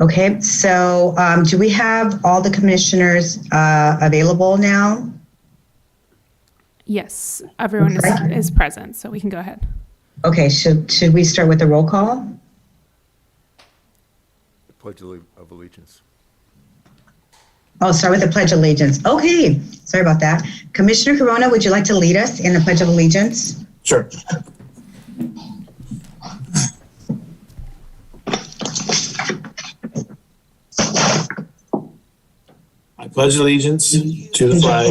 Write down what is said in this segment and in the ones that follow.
Okay, so do we have all the commissioners available now? Yes, everyone is present, so we can go ahead. Okay, should we start with the roll call? Pledge of Allegiance. Oh, start with the Pledge of Allegiance. Okay, sorry about that. Commissioner Corona, would you like to lead us in the Pledge of Allegiance? Sure. I pledge allegiance to the flag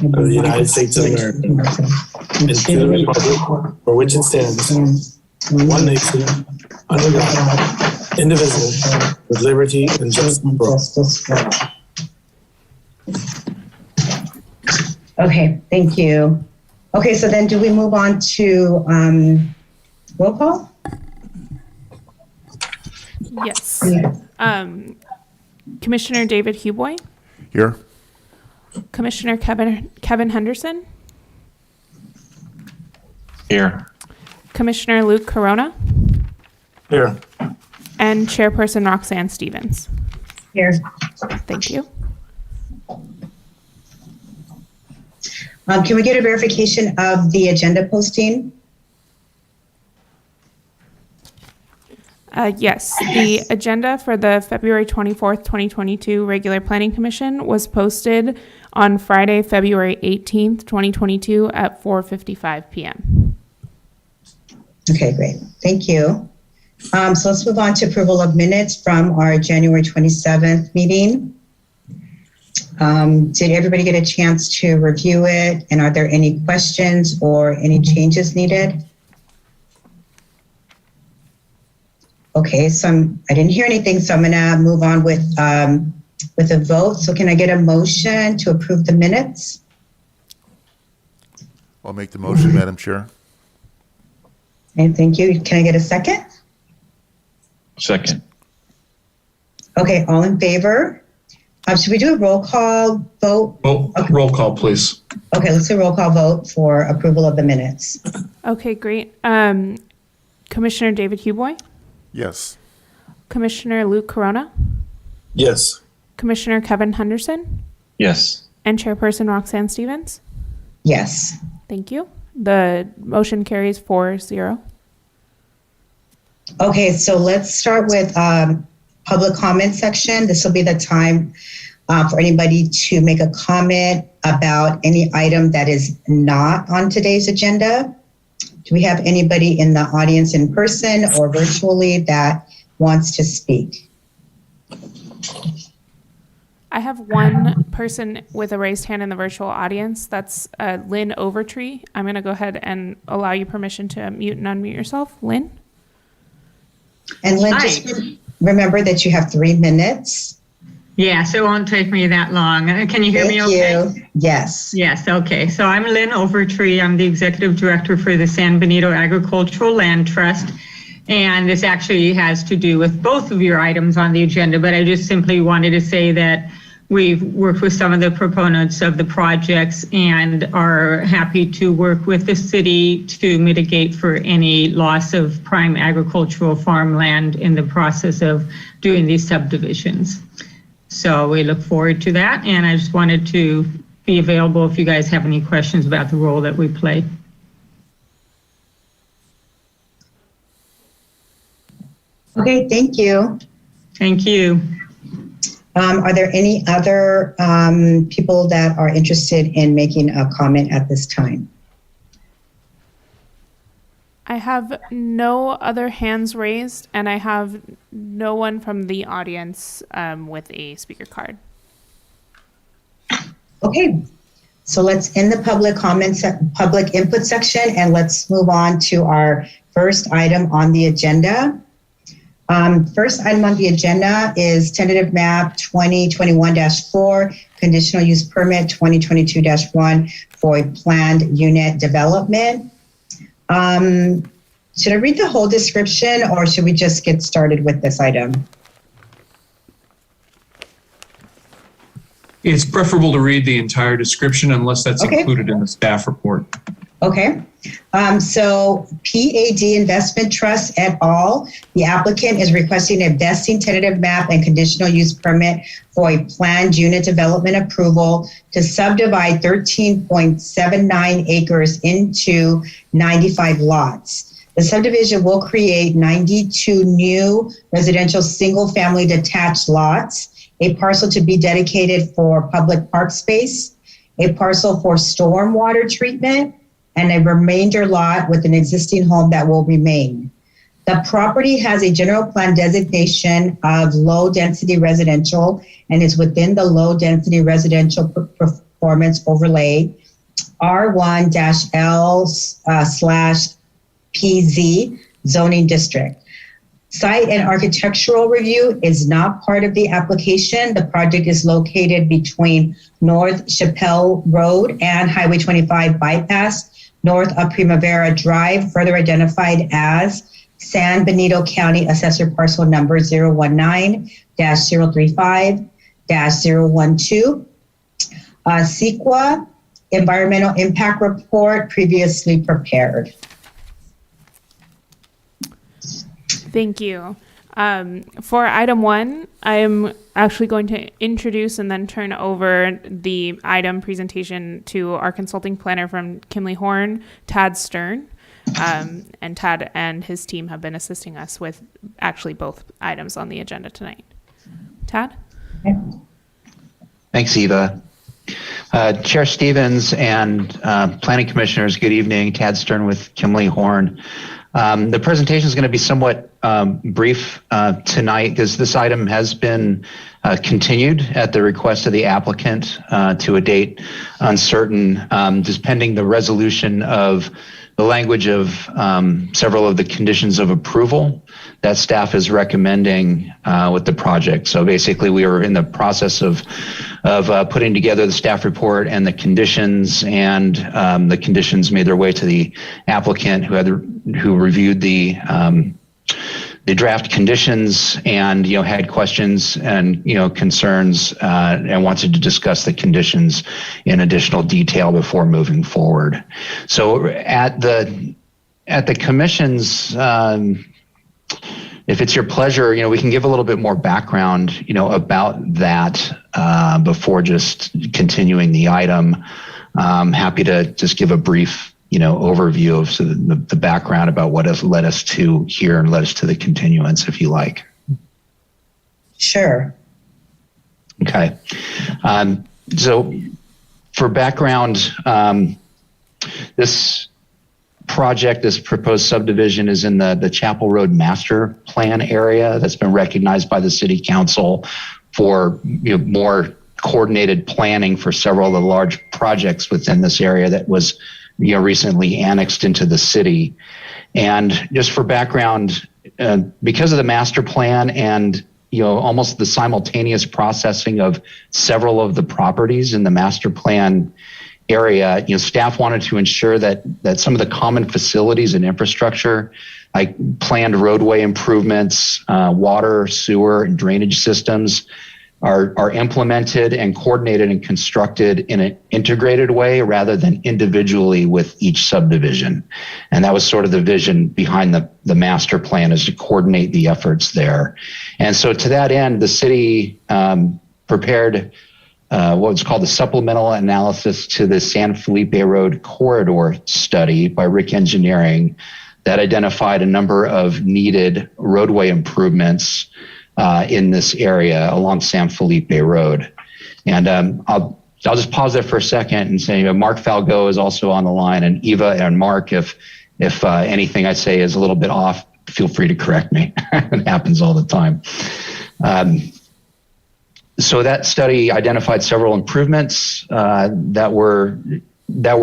of the United States of America and to the republic for which it stands, one nation, under God, indivisible, with liberty and justice for all. Okay, thank you. Okay, so then do we move on to roll call? Yes. Commissioner David Huboy, Here. Commissioner Kevin Henderson, Here. Commissioner Luke Corona, Here. and Chairperson Roxanne Stevens. Here. Thank you. Can we get a verification of the agenda posting? Yes, the agenda for the February 24th, 2022 regular planning commission was posted on Friday, February 18th, 2022 at 4:55 p.m. Okay, great. Thank you. So let's move on to approval of minutes from our January 27th meeting. Did everybody get a chance to review it? And are there any questions or any changes needed? Okay, so I didn't hear anything, so I'm gonna move on with a vote. So can I get a motion to approve the minutes? I'll make the motion, Madam Chair. And thank you. Can I get a second? Second. Okay, all in favor? Should we do a roll call vote? Oh, roll call, please. Okay, let's do a roll call vote for approval of the minutes. Okay, great. Commissioner David Huboy, Yes. Commissioner Luke Corona, Yes. Commissioner Kevin Henderson, Yes. and Chairperson Roxanne Stevens. Yes. Thank you. The motion carries 4-0. Okay, so let's start with public comment section. This will be the time for anybody to make a comment about any item that is not on today's agenda. Do we have anybody in the audience in person or virtually that wants to speak? I have one person with a raised hand in the virtual audience. That's Lynn Overtree. I'm going to go ahead and allow you permission to mute and unmute yourself. Lynn? And Lynn, Hi. just remember that you have 3 minutes. Yes, it won't take me that long. Can you hear me okay? Thank you. Yes. Yes, okay. So I'm Lynn Overtree. I'm the Executive Director for the San Benito Agricultural Land Trust. And this actually has to do with both of your items on the agenda, but I just simply wanted to say that we've worked with some of the proponents of the projects and are happy to work with the city to mitigate for any loss of prime agricultural farmland in the process of doing these subdivisions. So we look forward to that, and I just wanted to be available if you guys have any questions about the role that we play. Okay, thank you. Thank you. Are there any other people that are interested in making a comment at this time? I have no other hands raised, and I have no one from the audience with a speaker card. Okay, so let's end the public input section, and let's move on to our first item on the agenda. First item on the agenda is tentative map 2021-4, conditional use permit 2022-1 for a planned unit development. Should I read the whole description, or should we just get started with this item? It's preferable to read the entire description unless that's Okay. included in the staff report. Okay. So PAD Investment Trust et al., the applicant is requesting a vesting tentative map and conditional use permit for a planned unit development approval to subdivide 13.79 acres into 95 lots. The subdivision will create 92 new residential single-family detached lots, a parcel to be dedicated for public park space, a parcel for stormwater treatment, and a remainder lot with an existing home that will remain. The property has a general plan designation of low-density residential and is within the low-density residential performance overlay R1-L/PZ zoning district. Site and architectural review is not part of the application. The project is located between North Chappelle Road and Highway 25 bypass, north of Primavera Drive, further identified as San Benito County Assessor Parcel Number 019-035-012. CEQA Environmental Impact Report previously prepared. Thank you. For item 1, I'm actually going to introduce and then turn over the item presentation to our consulting planner from Kimley Horn, Tad Stern. And Tad and his team have been assisting us with actually both items on the agenda tonight. Tad? Thanks, Eva. Chair Stevens and planning commissioners, good evening. Tad Stern with Kimley Horn. The presentation is going to be somewhat brief tonight because this item has been continued at the request of the applicant to a date uncertain, just pending the resolution of the language of several of the conditions of approval that staff is recommending with the project. So basically, we are in the process of putting together the staff report and the conditions, and the conditions made their way to the applicant who reviewed the draft conditions and had questions and concerns and wanted to discuss the conditions in additional detail before moving forward. So at the commission's, if it's your pleasure, we can give a little bit more background about that before just continuing the item. I'm happy to just give a brief overview of the background about what has led us to here and led us to the continuance, if you like. Sure. Okay. So for background, this project, this proposed subdivision is in the Chapel Road Master Plan area that's been recognized by the City Council for more coordinated planning for several of the large projects within this area that was recently annexed into the city. And just for background, because of the master plan and almost the simultaneous processing of several of the properties in the master plan area, staff wanted to ensure that some of the common facilities and infrastructure, like planned roadway improvements, water, sewer, and drainage systems, are implemented and coordinated and constructed in an integrated way rather than individually with each subdivision. And that was sort of the vision behind the master plan, is to coordinate the efforts there. And so to that end, the city prepared what was called the supplemental analysis to the San Felipe Road corridor study by Rick Engineering that identified a number of needed roadway improvements in this area along San Felipe Road. And I'll just pause there for a second and say Mark Falgo is also on the line, and Eva and Mark, if anything I say is a little bit off, feel free to correct me. It happens all the time. So that study identified several improvements that were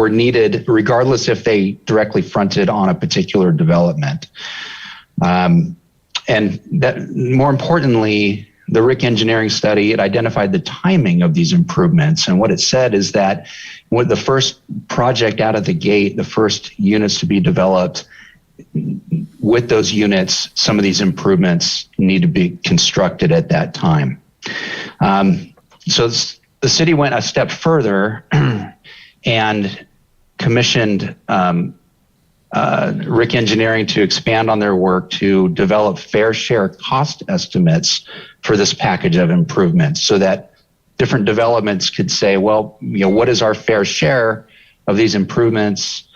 needed, regardless if they directly fronted on a particular development. And that, more importantly, the Rick Engineering study, it identified the timing of these improvements. And what it said is that with the first project out of the gate, the first units to be developed, with those units, some of these improvements need to be constructed at that time. So the city went a step further and commissioned Rick Engineering to expand on their work to develop fair share cost estimates for this package of improvements so that different developments could say, well, what is our fair share of these improvements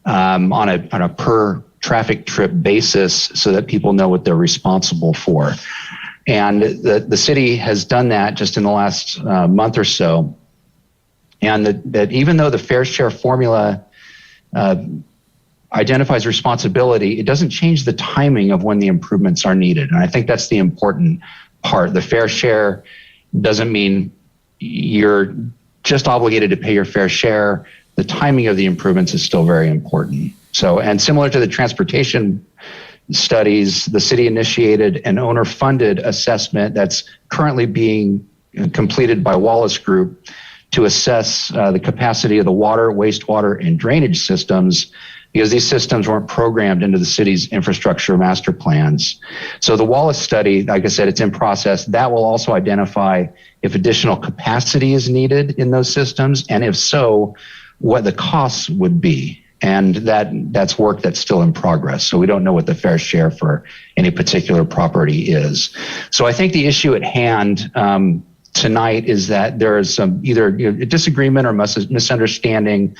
on a per traffic trip basis so that people know what they're responsible for. And the city has done that just in the last month or so. And that even though the fair share formula identifies responsibility, it doesn't change the timing of when the improvements are needed. And I think that's the important part. The fair share doesn't mean you're just obligated to pay your fair share. The timing of the improvements is still very important. So, and similar to the transportation studies, the city initiated an owner-funded assessment that's currently being completed by Wallace Group to assess the capacity of the water, wastewater, and drainage systems, because these systems weren't programmed into the city's infrastructure master plans. So the Wallace study, like I said, it's in process. That will also identify if additional capacity is needed in those systems, and if so, what the costs would be. And that's work that's still in progress. So we don't know what the fair share for any particular property is. So I think the issue at hand tonight is that there is some either a disagreement or misunderstanding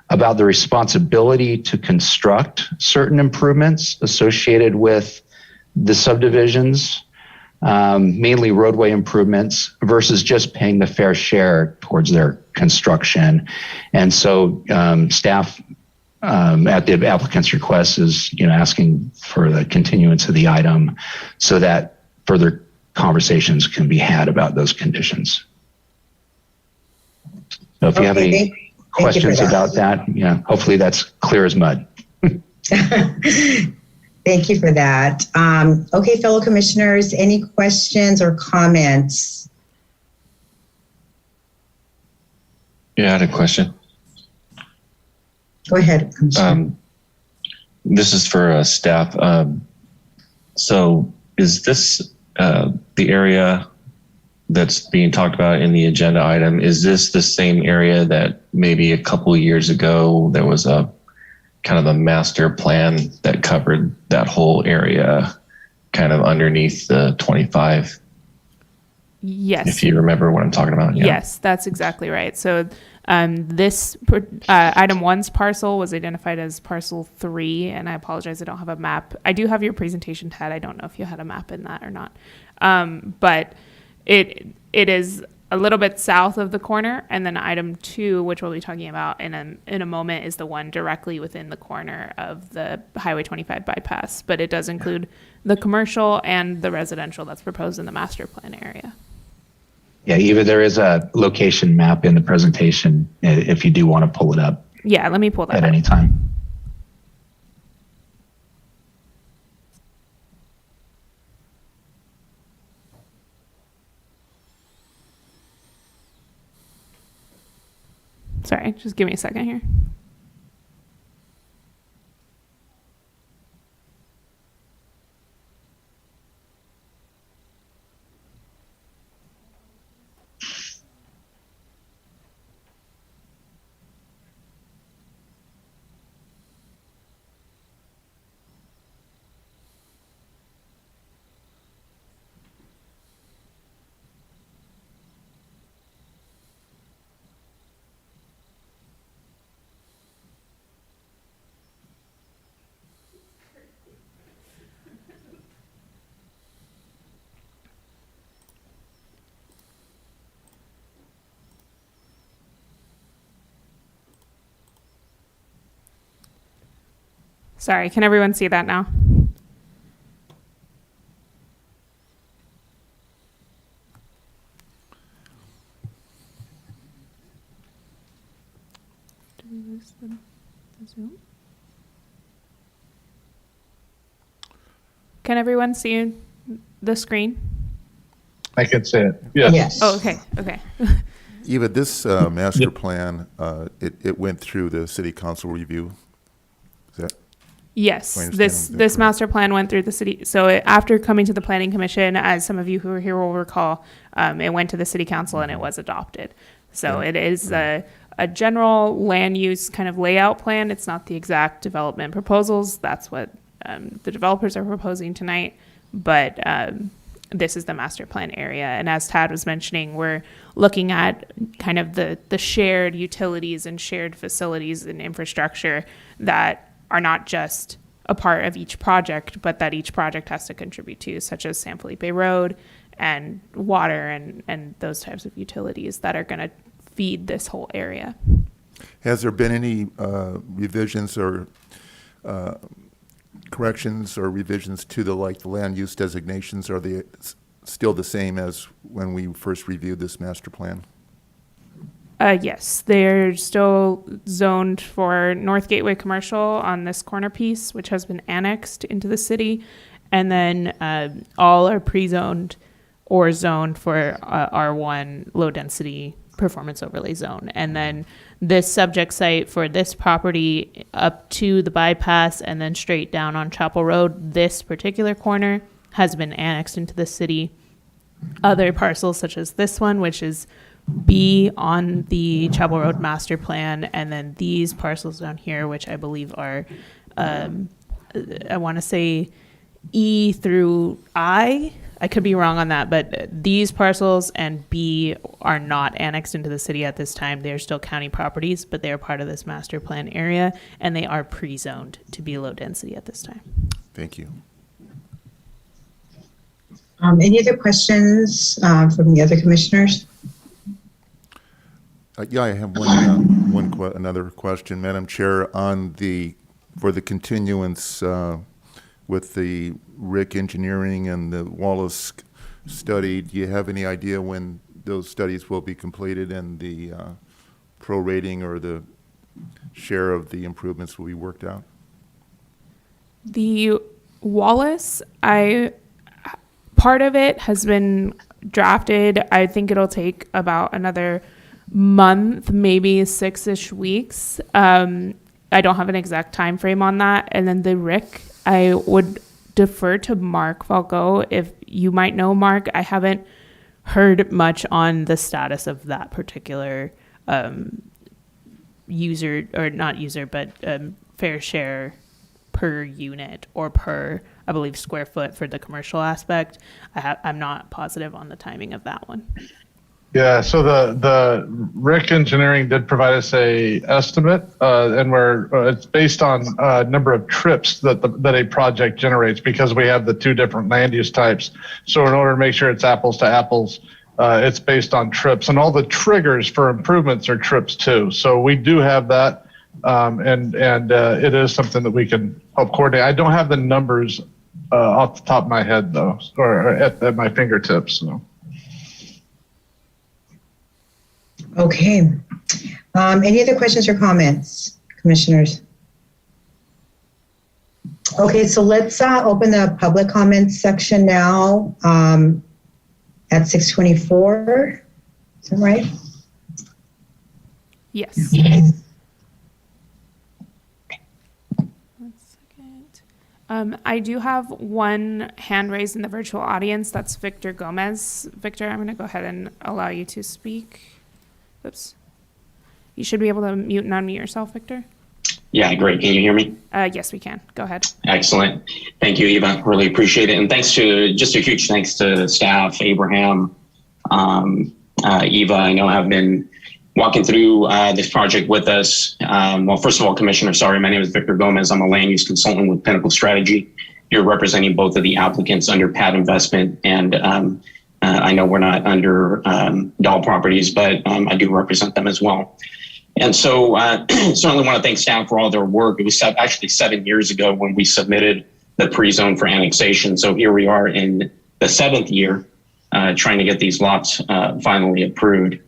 about the responsibility to construct certain improvements associated with the subdivisions, mainly roadway improvements, versus just paying the fair share towards their construction. And so staff at the applicant's request is asking for the continuance of the item so that further conversations can be had about those conditions. So if you have any questions about that, hopefully that's clear as mud. Thank you for that. Okay, fellow commissioners, any questions or comments? Yeah, I had a question. Go ahead. This is for staff. So is this the area that's being talked about in the agenda item? Is this the same area that maybe a couple of years ago there was a kind of a master plan that covered that whole area kind of underneath the 25? Yes. If you remember what I'm talking about. Yeah. Yes, that's exactly right. So this item 1's parcel was identified as parcel 3, and I apologize, I don't have a map. I do have your presentation, Ted. I don't know if you had a map in that or not. But it is a little bit south of the corner, and then item 2, which we'll be talking about in a moment, is the one directly within the corner of the Highway 25 bypass. But it does include the commercial and the residential that's proposed in the master plan area. Yeah, Eva, there is a location map in the presentation if you do want to pull it up. Yeah, let me pull that at up. any time. Sorry, just give me a second here. Sorry, can everyone see that now? Did we lose the Zoom? Can everyone see the screen? I can see it. Yes. Yes. Oh, okay, okay. Eva, this master plan, it went through the city council review. Is that? Yes, My this understanding is master plan went through the city. So after coming to the planning commission, as some of you who are here will recall, it went to the city council and it was adopted. So it is a a general land use kind of layout plan. It's not the exact development proposals. That's what the developers are proposing tonight. But this is the master plan area. And as Tad was mentioning, we're looking at kind of the shared utilities and shared facilities and infrastructure that are not just a part of each project, but that each project has to contribute to, such as San Felipe Road and water and those types of utilities that are going to feed this whole area. Has there been any revisions or corrections or revisions to the land use designations? Are they still the same as when we first reviewed this master plan? Yes, they're still zoned for North Gateway Commercial on this corner piece, which has been annexed into the city. And then all are pre-zoned or zoned for R1 low density performance overlay zone. And then this subject site for this property up to the bypass and then straight down on Chapel Road, this particular corner has been annexed into the city. Other parcels such as this one, which is B on the Chapel Road master plan, and then these parcels down here, which I believe are, I want to say E through I could be wrong on that, but these parcels and B are not annexed into the city at this time. They're still county properties, but they are part of this master plan area, and they are pre-zoned to be low density at this time. Thank you. Any other questions from the other commissioners? Yeah, I have another question, Madam Chair, for the continuance with the RIC engineering and the Wallace study. Do you have any idea when those studies will be completed and the prorating or the share of the improvements will be worked out? The Wallace, part of it has been drafted. I think it'll take about another month, maybe 6-ish weeks. I don't have an exact time frame on that. And then the RIC, I would defer to Mark Falco. If you might know Mark, I haven't heard much on the status of that particular user, or not user, but fair share per unit or per, I believe, square foot for the commercial aspect. I'm not positive on the timing of that one. Yeah, so the RIC engineering did provide us a estimate, and it's based on number of trips that a project generates, because we have the two different land use types. So in order to make sure it's apples to apples, it's based on trips, and all the triggers for improvements are trips too. So we do have that, and it is something that we can help coordinate. I don't have the numbers off the top of my head though, or at my fingertips. So. Okay. Any other questions or comments, commissioners? Okay, so let's open the public comments section now at 6:24. Is that right? Yes. One second. I do have one hand raised in the virtual audience. That's Victor Gomez. Victor, I'm going to go ahead and allow you to speak. Oops. You should be able to mute and unmute yourself, Victor. Yeah, great. Can you hear me? Yes, we can. Go ahead. Excellent. Thank you, Eva. Really appreciate it. And just a huge thanks to staff, Abraham, Eva, I know have been walking through this project with us. Well, first of all, Commissioner, sorry, my name is Victor Gomez. I'm a land use consultant with Pinnacle Strategy. You're representing both of the applicants under PAD Investment, and I know we're not under Doll Properties, but I do represent them as well. And so certainly want to thank staff for all their work. It was actually 7 years ago when we submitted the pre-zone for annexation. So here we are in the 7th year trying to get these lots finally approved.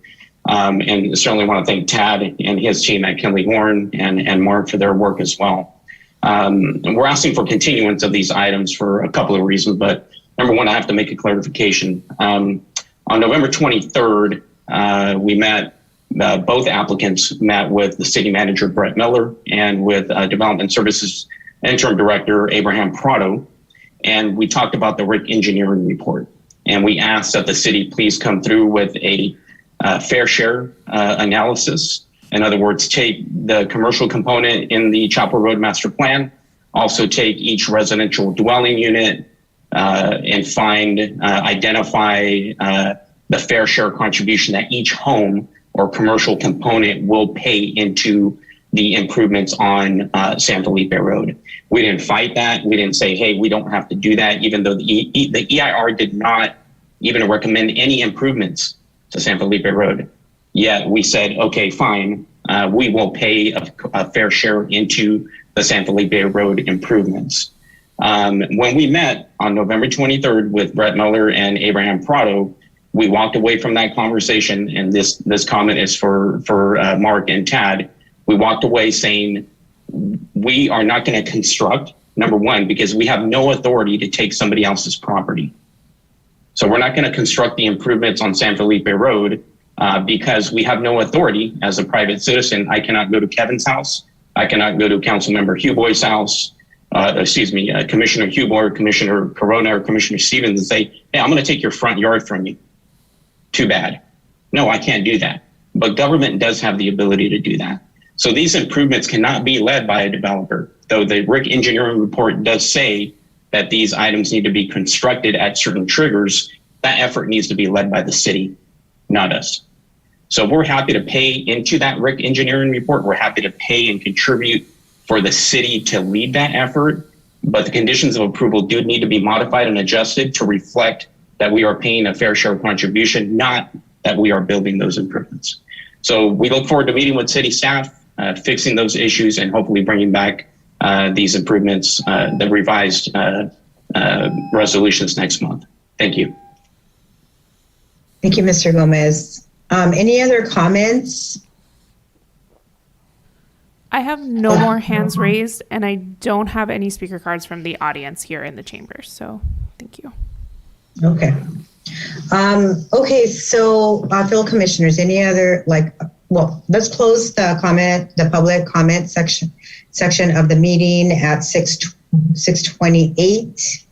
And certainly want to thank Tad and his team at Kinley Horn and Mark for their work as well. And we're asking for continuance of these items for a couple of reasons, but number one, I have to make a clarification. On November 23rd, we met, both applicants met with the city manager, Brett Miller, and with Development Services interim director, Abraham Prado. And we talked about the RIC engineering report. And we asked that the city please come through with a fair share analysis In other words, take the commercial component in the Chapel Road Master Plan, also take each residential dwelling unit and identify the fair share contribution that each home or commercial component will pay into the improvements on San Felipe Road. We didn't fight that. We didn't say, hey, we don't have to do that, even though the EIR did not even recommend any improvements to San Felipe Road. Yet we said, okay, fine, we will pay a fair share into the San Felipe Road improvements. When we met on November 23rd with Brett Miller and Abraham Prado, we walked away from that conversation, and this comment is for Mark and Tad. We walked away saying, we are not going to construct, number one, because we have no authority to take somebody else's property. So we're not going to construct the improvements on San Felipe Road because we have no authority as a private citizen. I cannot go to Kevin's house. I cannot go to Councilmember Huboy's house, Commissioner Huboy, Commissioner Corona, or Commissioner Stevens and say, hey, I'm going to take your front yard from you. Too bad. No, I can't do that. But government does have the ability to do that. So these improvements cannot be led by a developer, though the RIC engineering report does say that these items need to be constructed at certain triggers. That effort needs to be led by the city, not us. So we're happy to pay into that RIC engineering report. We're happy to pay and contribute for the city to lead that effort, but the conditions of approval do need to be modified and adjusted to reflect that we are paying a fair share contribution, not that we are building those improvements. So we look forward to meeting with city staff, fixing those issues, and hopefully bringing back these improvements, the revised resolutions next month. Thank you. Thank you, Mr. Gomez. Any other comments? I have no more hands raised, and I don't have any speaker cards from the audience here in the chamber. So thank you. Okay. Okay, so fellow commissioners, any other, let's close the public comment section of the meeting at 6:28.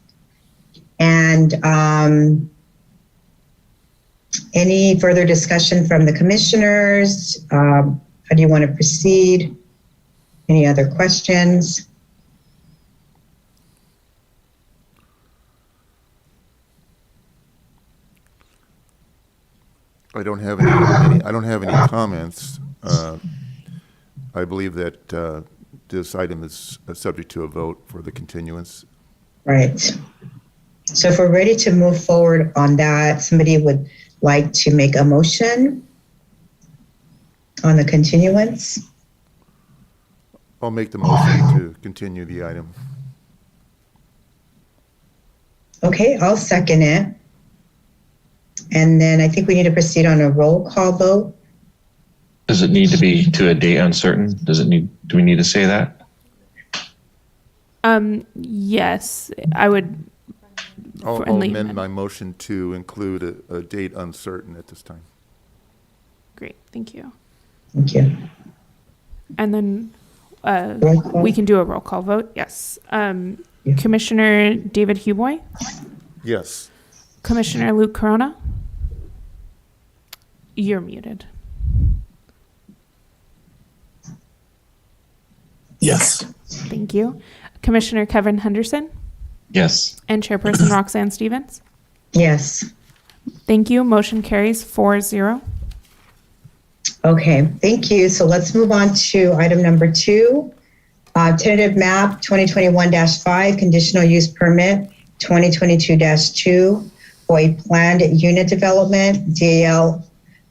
And any further discussion from the commissioners? How do you want to proceed? Any other questions? I don't have any comments. I believe that this item is subject to a vote for the continuance. Right. So if we're ready to move forward on that, somebody would like to make a motion on the continuance? I'll make the motion to continue the item. Okay, I'll second it. And then I think we need to proceed on a roll call vote. Does it need to be to a date uncertain? Do we need to say that? Yes, I would. I'll amend my motion to include a date uncertain at this time. Great, thank you. Thank you. And then we can do a roll call vote. Yes. Commissioner David Huboy? Yes. Commissioner Luke Corona? You're muted. Yes. Thank you. Commissioner Kevin Henderson? Yes. And Chairperson Roxanne Stevens? Yes. Thank you. Motion carries 4-0. Okay, thank you. So let's move on to item number 2. Tentative map 2021-5, conditional use permit 2022-2 for a planned unit development, DAL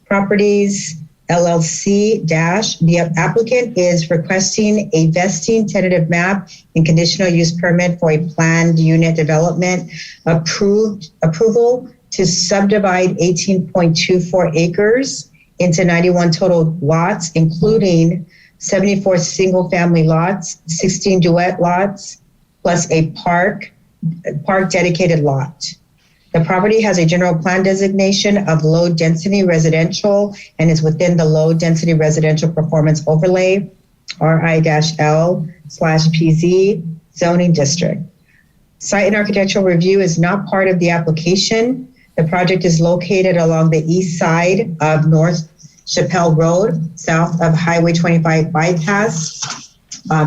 Properties LLC dash. The applicant is requesting a vesting tentative map and conditional use permit for a planned unit development approval to subdivide 18.24 acres into 91 total lots, including 74 single family lots, 16 duet lots, plus a park dedicated lot. The property has a general plan designation of low density residential and is within the low density residential performance overlay, RI-L/PZ zoning district. Site and architectural review is not part of the application. The project is located along the east side of North Chappelle Road, south of Highway 25 bypass,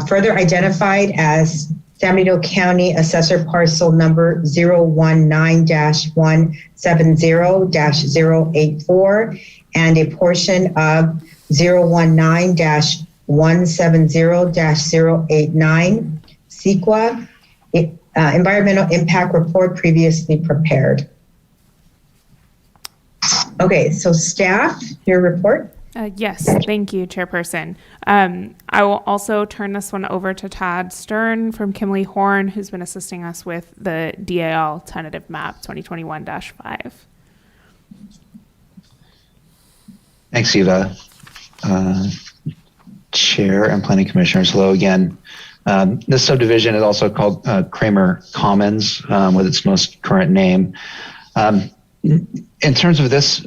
further identified as San Benito County Assessor Parcel Number 019-170-084 and a portion of 019-170-089 CEQA Environmental Impact Report previously prepared. Okay, so staff, your report. Yes, thank you, Chairperson. I will also turn this one over to Todd Stern from Kimley Horn, who's been assisting us with the DAL tentative map 2021-5. Thanks, Eva. Chair and Planning Commissioners, hello again. This subdivision is also called Kramer Commons with its most current name. In terms of this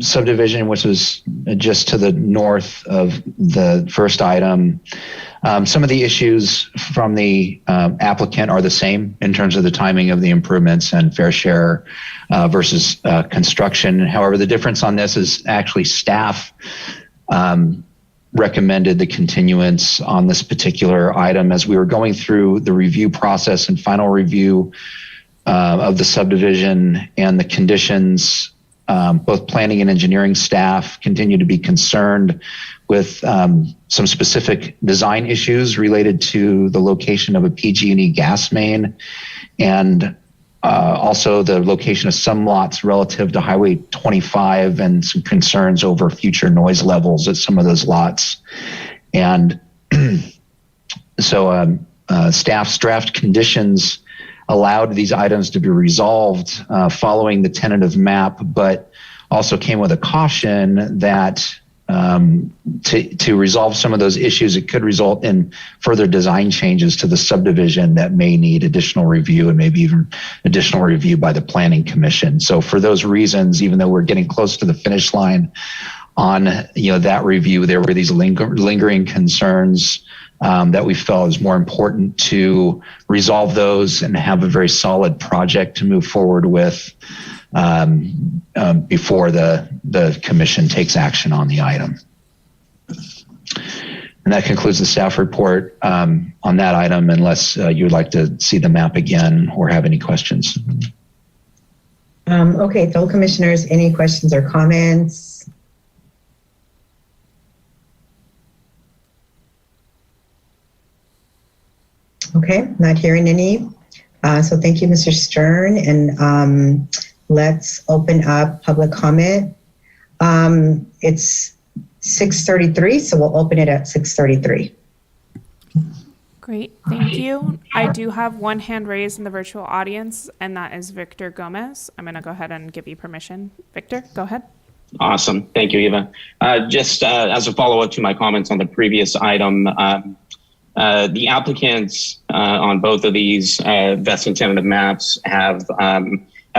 subdivision, which was just to the north of the first item, some of the issues from the applicant are the same in terms of the timing of the improvements and fair share versus construction. However, the difference on this is actually staff recommended the continuance on this particular item as we were going through the review process and final review of the subdivision and the conditions. Both planning and engineering staff continue to be concerned with some specific design issues related to the location of a PG&E gas main and also the location of some lots relative to Highway 25 and some concerns over future noise levels at some of those lots. And so staff's draft conditions allowed these items to be resolved following the tentative map, but also came with a caution that to resolve some of those issues, it could result in further design changes to the subdivision that may need additional review and maybe even additional review by the Planning Commission. So for those reasons, even though we're getting close to the finish line on that review, there were these lingering concerns that we felt is more important to resolve those and have a very solid project to move forward with before the commission takes action on the item. And that concludes the staff report on that item, unless you would like to see the map again or have any questions. Okay, fellow commissioners, any questions or comments? Okay, not hearing any. So thank you, Mr. Stern. And let's open up public comment. It's 6:33, so we'll open it at 6:33. Great, thank you. I do have one hand raised in the virtual audience, and that is Victor Gomez. I'm going to go ahead and give you permission. Victor, go ahead. Awesome. Thank you, Eva. Just as a follow-up to my comments on the previous item, the applicants on both of these vest and tentative maps have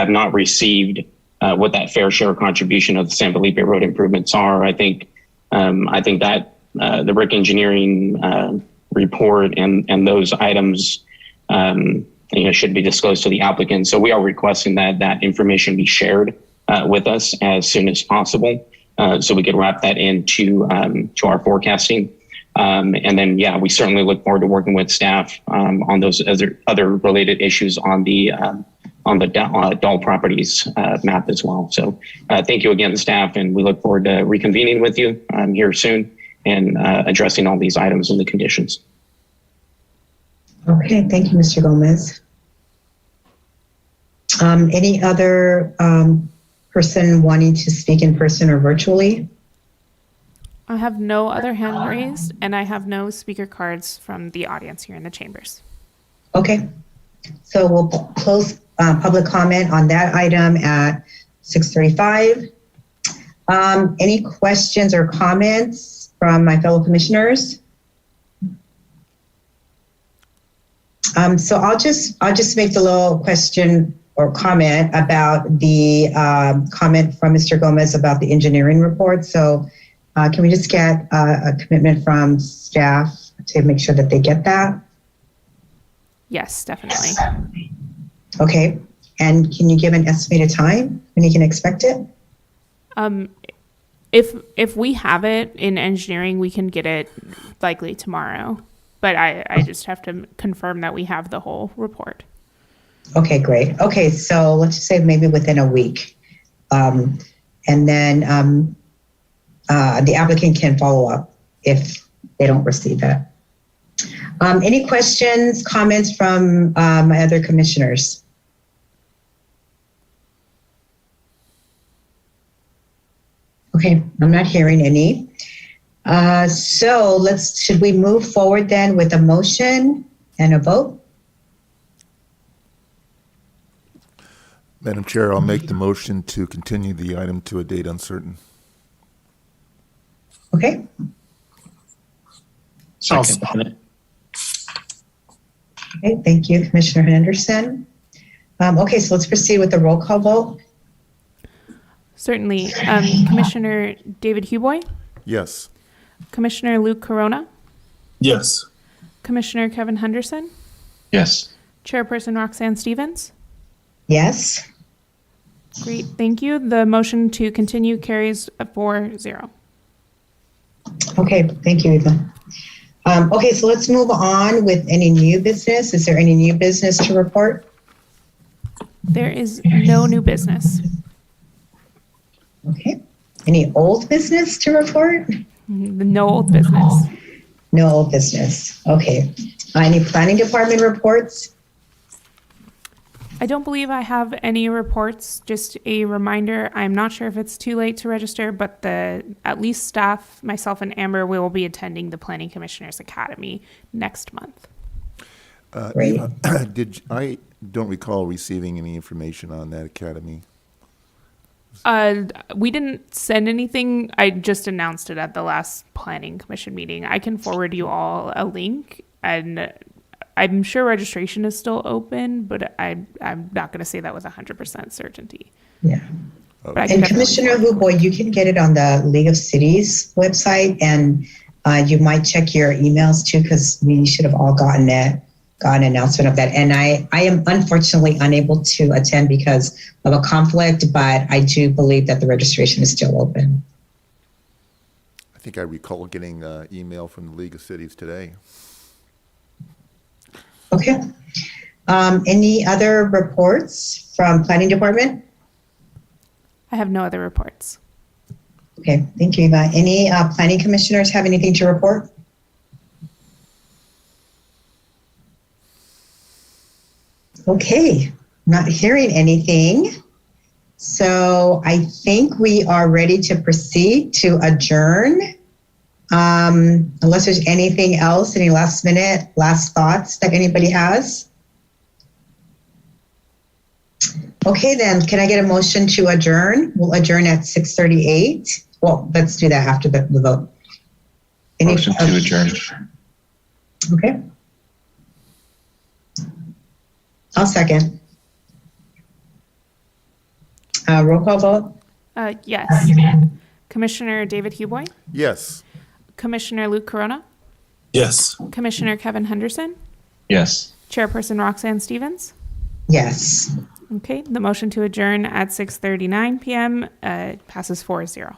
not received what that fair share contribution of the San Felipe Road improvements are. I think that the Rick Engineering report and those items should be disclosed to the applicant. So we are requesting that information be shared with us as soon as possible, so we could wrap that into to our forecasting. And then, yeah, we certainly look forward to working with staff on those other related issues on the Dahl Properties map as well. So thank you again, staff, and we look forward to reconvening with you here soon and addressing all these items and the conditions. Okay, thank you, Mr. Gomez. Any other person wanting to speak in person or virtually? I have no other hand raised, and I have no speaker cards from the audience here in the chambers. Okay, so we'll close public comment on that item at 6:35. Any questions or comments from my fellow commissioners? So I'll just make the little question or comment about the comment from Mr. Gomez about the engineering report. So can we just get a commitment from staff to make sure that they get that? Yes, definitely. Okay, and can you give an estimated time when you can expect it? If we have it in engineering, we can get it likely tomorrow. But I just have to confirm that we have the whole report. Okay, great. Okay, so let's just say maybe within a week. And then the applicant can follow up if they don't receive it. Any questions, comments from my other commissioners? Okay, I'm not hearing any. So should we move forward then with a motion and a vote? Madam Chair, I'll make the motion to continue the item to a date uncertain. Okay, I'll second it. okay, thank you, Commissioner Henderson. Okay, so let's proceed with the roll call vote. Certainly. Commissioner David Huboy, Yes. Commissioner Luke Corona, Yes. Commissioner Kevin Henderson, Yes. Chairperson Roxanne Stevens. Yes. Great, thank you. The motion to continue carries 4-0. Okay, thank you, Eva. Okay, so let's move on with any new business. Is there any new business to report? There is no new business. Okay. Any old business to report? No old business. No old business. Okay. Any planning department reports? I don't believe I have any reports. Just a reminder, I'm not sure if it's too late to register, but at least staff, myself and Amber, we will be attending the Planning Commissioners Academy next month. Great. I don't recall receiving any information on that academy. We didn't send anything. I just announced it at the last Planning Commission meeting. I can forward you all a link, and I'm sure registration is still open, but I'm not going to say that with 100% certainty. Yeah. But I can And definitely Commissioner Huboy, you can get it on the League of Cities website, and you might check your emails too, because you should have all gotten an announcement of that. And I am unfortunately unable to attend because of a conflict, but I do believe that the registration is still open. I think I recall getting an email from the League of Cities today. Okay. Any other reports from Planning Department? I have no other reports. Okay, thank you, Eva. Any planning commissioners have anything to report? Okay, not hearing anything. So I think we are ready to proceed to adjourn. Unless there's anything else, any last thoughts that anybody has? Okay, then can I get a motion to adjourn? We'll adjourn at 6:38. Well, let's do that after the vote. Motion to adjourn. Okay. I'll second. Roll call vote? Yes. Commissioner David Huboy, Yes. Commissioner Luke Corona, Yes. Commissioner Kevin Henderson, Yes. Chairperson Roxanne Stevens. Yes. Okay, the motion to adjourn at 6:39 p.m. Passes 4-0.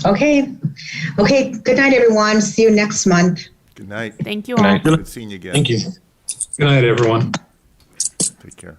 Okay. Okay, good night, everyone. See you next month. Good night. Thank you Good all. night. Good seeing you again. Thank you. Good night, everyone. Take care.